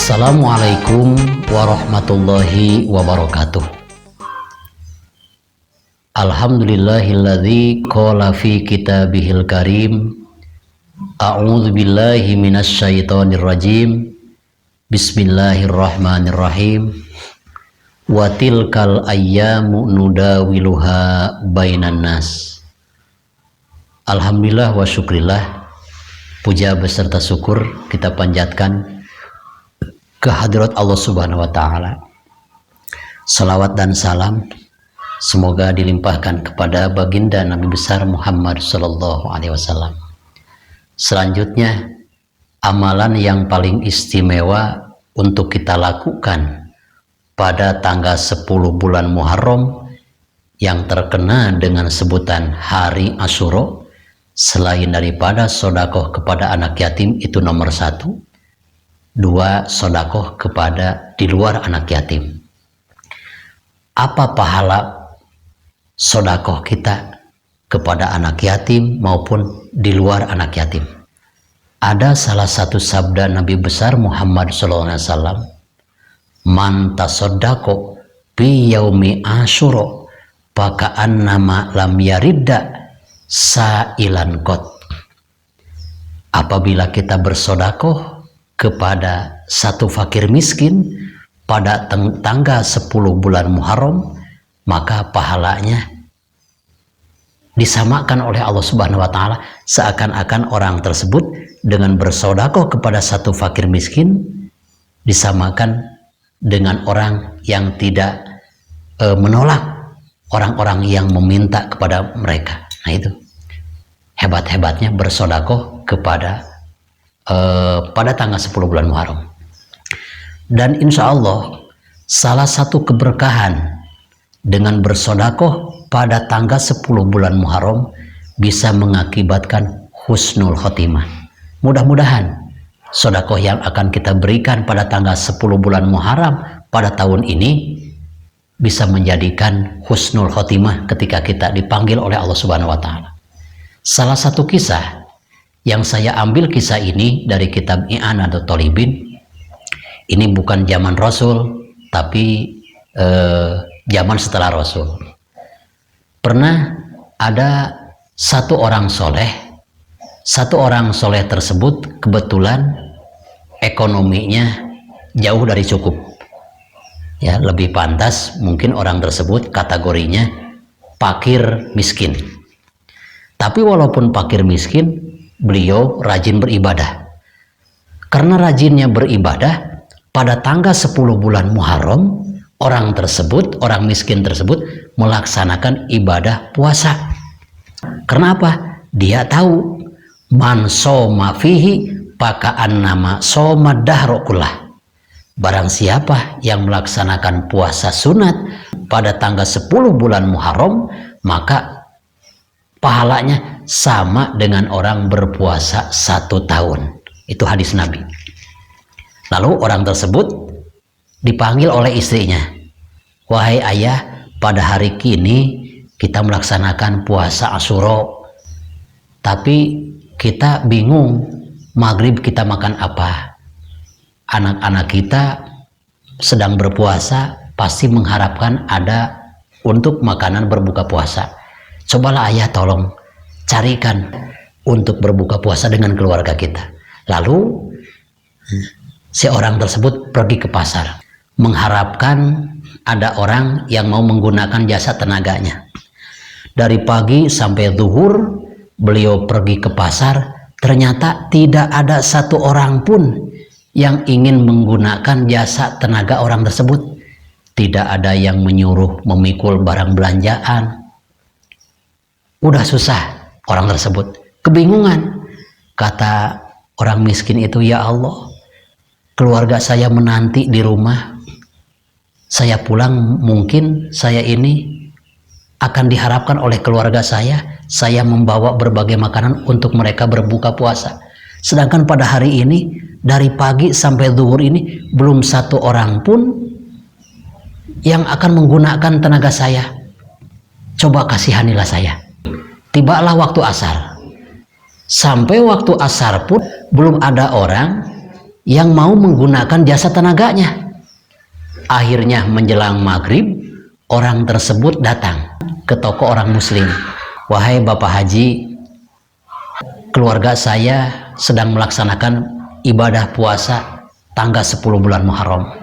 Assalamualaikum warahmatullahi wabarakatuh. Alhamdulillahilladzi qala fi kitabihil karim a'udzu billahi minasyaitonir rajim. Bismillahirrahmanirrahim. Wa tilkal ayyamu nudawiluha bainan nas. Alhamdulillah wa syukrillah, puja beserta syukur kita panjatkan kehadirat Allah Subhanahu wa Ta'ala. Salawat dan salam semoga dilimpahkan kepada baginda Nabi besar Muhammad Sallallahu Alaihi Wasallam. Selanjutnya, amalan yang paling istimewa untuk kita lakukan pada tanggal 10 bulan Muharram yang terkena dengan sebutan Hari Asyura, selain daripada sedekah kepada anak yatim, itu nomor 1. 2, sedekah kepada di luar anak yatim. Apa pahala sedekah kita kepada anak yatim maupun di luar anak yatim? Ada salah satu sabda Nabi besar Muhammad SAW, man tasaddaqo fi yaumi asyura faka'annama lam yaridda sa'ilan qat. Apabila kita bersedekah kepada satu fakir miskin pada tanggal 10 bulan Muharram, maka pahalanya disamakan oleh Allah Subhanahu wa Ta'ala, seakan-akan orang tersebut dengan bersedekah kepada satu fakir miskin disamakan dengan orang yang tidak menolak orang-orang yang meminta kepada mereka. Nah, itu hebat-hebatnya bersedekah kepada pada tanggal 10 bulan Muharram. Dan insya Allah salah satu keberkahan dengan bersedekah pada tanggal 10 bulan Muharram bisa mengakibatkan husnul khotimah. Mudah-mudahan sedekah yang akan kita berikan pada tanggal 10 bulan Muharram pada tahun ini bisa menjadikan husnul khotimah ketika kita dipanggil oleh Allah Subhanahu wa Ta'ala. Salah satu kisah yang saya ambil kisah ini dari kitab I'anatul Talibin. Ini bukan zaman Rasul, tapi zaman setelah Rasul. Pernah ada satu orang soleh. Satu orang soleh tersebut kebetulan ekonominya jauh dari cukup. Ya, lebih pantas mungkin orang tersebut kategorinya fakir miskin. Tapi walaupun fakir miskin, beliau rajin beribadah. Karena rajinnya beribadah, pada tanggal 10 bulan Muharram, orang miskin tersebut melaksanakan ibadah puasa. Karena apa? Dia tahu man shoma fihi faka'annama shoma dahra kullah. Barang siapa yang melaksanakan puasa sunat pada tanggal 10 bulan Muharram, maka pahalanya sama dengan orang berpuasa 1 tahun. Itu hadis Nabi. Lalu orang tersebut dipanggil oleh istrinya. Wahai ayah, pada hari kini kita melaksanakan puasa Asyura, tapi kita bingung maghrib kita makan apa. Anak-anak kita sedang berpuasa, pasti mengharapkan ada untuk makanan berbuka puasa. Cobalah ayah tolong carikan untuk berbuka puasa dengan keluarga kita. Lalu si orang tersebut pergi ke pasar mengharapkan ada orang yang mau menggunakan jasa tenaganya. Dari pagi sampai zuhur beliau pergi ke pasar, ternyata tidak ada satu orang pun yang ingin menggunakan jasa tenaga orang tersebut. Tidak ada yang menyuruh memikul barang belanjaan. Udah susah, orang tersebut kebingungan. Kata orang miskin itu, ya Allah, keluarga saya menanti di rumah. Saya pulang, mungkin saya ini akan diharapkan oleh keluarga saya membawa berbagai makanan untuk mereka berbuka puasa. Sedangkan pada hari ini, dari pagi sampai zuhur ini, belum satu orang pun yang akan menggunakan tenaga saya. Coba kasihanilah saya. Tibalah waktu asar. Sampai waktu asar pun belum ada orang yang mau menggunakan jasa tenaganya. Akhirnya menjelang maghrib, orang tersebut datang ke toko orang muslim. Wahai Bapak Haji, keluarga saya sedang melaksanakan ibadah puasa tanggal 10 bulan Muharram.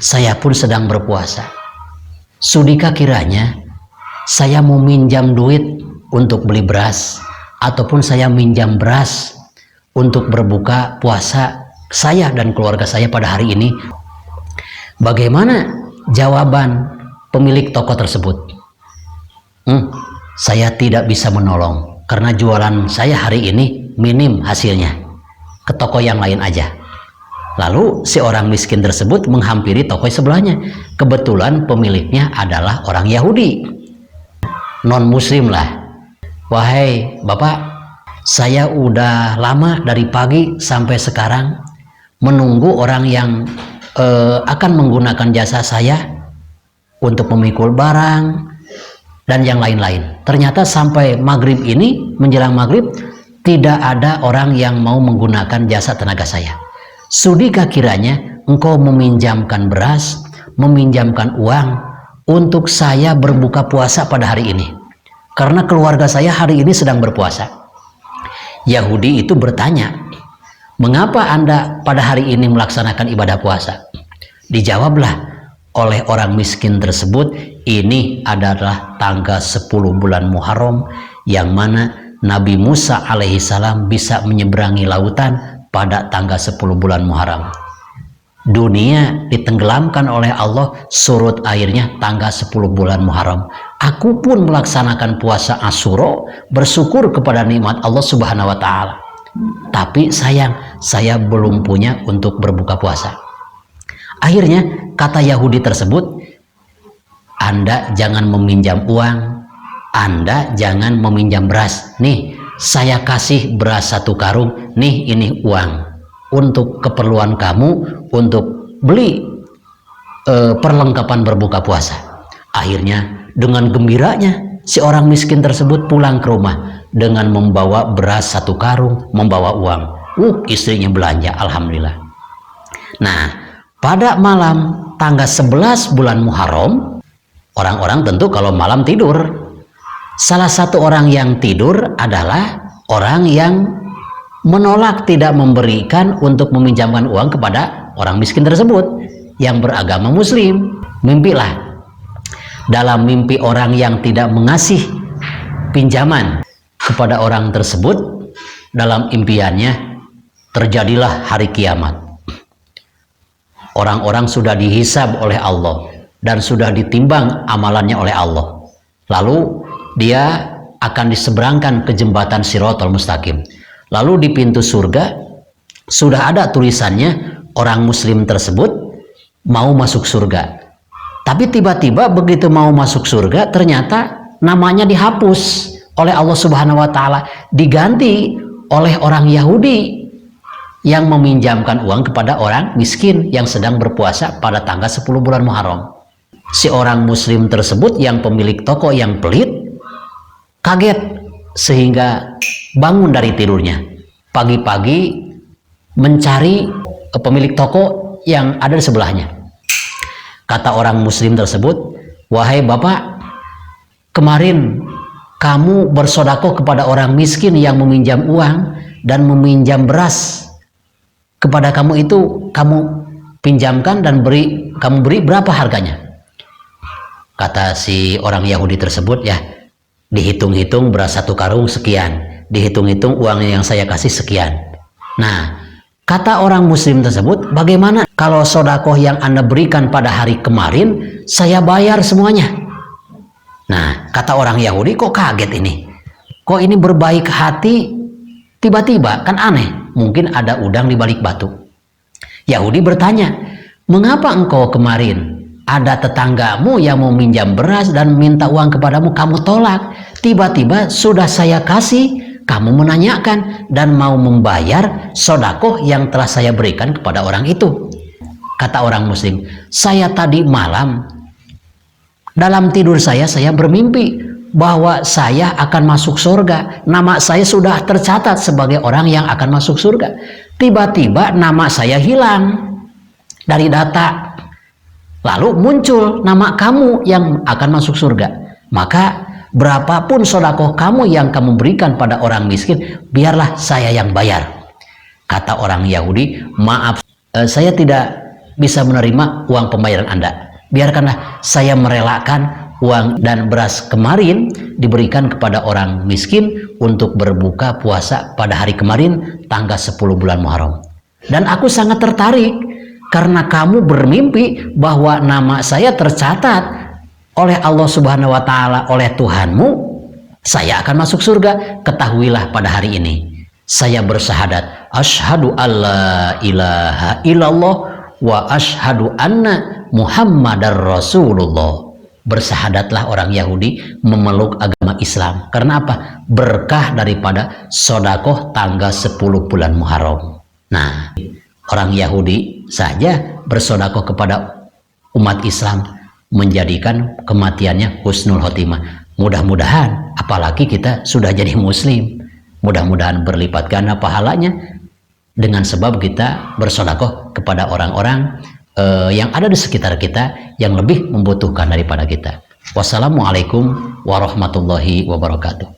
Saya pun sedang berpuasa. Sudikah kiranya saya mau minjam duit untuk beli beras, ataupun saya minjam beras untuk berbuka puasa saya dan keluarga saya pada hari ini? Bagaimana jawaban pemilik toko tersebut? Saya tidak bisa menolong karena jualan saya hari ini minim hasilnya. Ke toko yang lain aja. Lalu si orang miskin tersebut menghampiri toko sebelahnya. Kebetulan pemiliknya adalah orang Yahudi, non muslim lah. Wahai Bapak, saya udah lama dari pagi sampai sekarang menunggu orang yang akan menggunakan jasa saya untuk memikul barang dan yang lain-lain. Ternyata sampai maghrib ini, menjelang maghrib, tidak ada orang yang mau menggunakan jasa tenaga saya. Sudikah kiranya engkau meminjamkan beras, meminjamkan uang untuk saya berbuka puasa pada hari ini? Karena keluarga saya hari ini sedang berpuasa. Yahudi itu bertanya, mengapa Anda pada hari ini melaksanakan ibadah puasa? Dijawablah oleh orang miskin tersebut, ini adalah tanggal 10 bulan Muharram, yang mana Nabi Musa alaihissalam bisa menyeberangi lautan pada tanggal 10 bulan Muharram. Dunia ditenggelamkan oleh Allah, surut airnya tanggal 10 bulan Muharram. Aku pun melaksanakan puasa Asyura, bersyukur kepada nikmat Allah Subhanahu wa Ta'ala. Tapi sayang, saya belum punya untuk berbuka puasa. Akhirnya kata Yahudi tersebut, Anda jangan meminjam uang, Anda jangan meminjam beras. Nih, saya kasih beras 1 karung, nih ini uang untuk keperluan kamu untuk beli perlengkapan berbuka puasa. Akhirnya dengan gembiranya si orang miskin tersebut pulang ke rumah dengan membawa beras 1 karung, membawa uang. Istrinya belanja, alhamdulillah. Nah, pada malam tanggal 11 bulan Muharram, orang-orang tentu kalau malam tidur. Salah satu orang yang tidur adalah orang yang menolak tidak memberikan untuk meminjamkan uang kepada orang miskin tersebut yang beragama muslim. Mimpilah. Dalam mimpi orang yang tidak mengasih pinjaman kepada orang tersebut, dalam impiannya terjadilah hari kiamat. Orang-orang sudah dihisab oleh Allah dan sudah ditimbang amalannya oleh Allah. Lalu dia akan diseberangkan ke jembatan Shiratal Mustaqim. Lalu di pintu surga sudah ada tulisannya, orang muslim tersebut mau masuk surga. Tapi tiba-tiba begitu mau masuk surga, ternyata namanya dihapus oleh Allah Subhanahu wa Ta'ala, diganti oleh orang Yahudi yang meminjamkan uang kepada orang miskin yang sedang berpuasa pada tanggal 10 bulan Muharram. Si orang muslim tersebut yang pemilik toko yang pelit kaget sehingga bangun dari tidurnya. Pagi-pagi mencari pemilik toko yang ada di sebelahnya. Kata orang muslim tersebut, wahai Bapak, kemarin kamu bersedekah kepada orang miskin yang meminjam uang dan meminjam beras kepada kamu, itu kamu pinjamkan dan kamu beri berapa harganya? Kata si orang Yahudi tersebut, ya dihitung-hitung beras 1 karung sekian, dihitung-hitung uang yang saya kasih sekian. Nah, kata orang muslim tersebut, bagaimana kalau sedekah yang Anda berikan pada hari kemarin saya bayar semuanya? Nah, kata orang Yahudi, kok kaget ini? Kok ini berbaik hati tiba-tiba? Kan aneh, mungkin ada udang di balik batu. Yahudi bertanya, mengapa engkau kemarin ada tetanggamu yang mau minjam beras dan minta uang kepadamu, kamu tolak? Tiba-tiba sudah saya kasih, kamu menanyakan dan mau membayar sedekah yang telah saya berikan kepada orang itu. Kata orang muslim, saya tadi malam dalam tidur saya bermimpi bahwa saya akan masuk surga. Nama saya sudah tercatat sebagai orang yang akan masuk surga. tiba-tiba nama saya hilang dari data, lalu muncul nama kamu yang akan masuk surga. Maka berapapun sodakoh kamu yang kamu berikan pada orang miskin, biarlah saya yang bayar. Kata orang Yahudi, maaf, saya tidak bisa menerima uang pembayaran Anda. Biarkanlah saya merelakan uang dan beras kemarin diberikan kepada orang miskin untuk berbuka puasa pada hari kemarin tanggal 10 bulan Muharram. Dan aku sangat tertarik karena kamu bermimpi bahwa nama saya tercatat oleh Allah Subhanahu wa Ta'ala, oleh Tuhanmu, saya akan masuk surga. Ketahuilah pada hari ini saya bersyahadat, asyhadu alla ilaha illallah wa asyhadu anna Muhammadar Rasulullah. Bersahadatlah orang Yahudi memeluk agama Islam. Karena apa? Berkah daripada sodakoh tanggal 10 bulan Muharram. Nah, orang Yahudi saja bersodakoh kepada umat Islam menjadikan kematiannya husnul khotimah. Mudah-mudahan, apalagi kita sudah jadi muslim, mudah-mudahan berlipat ganda pahalanya dengan sebab kita bersodakoh kepada orang-orang yang ada di sekitar kita yang lebih membutuhkan daripada kita. Wassalamualaikum warahmatullahi wabarakatuh.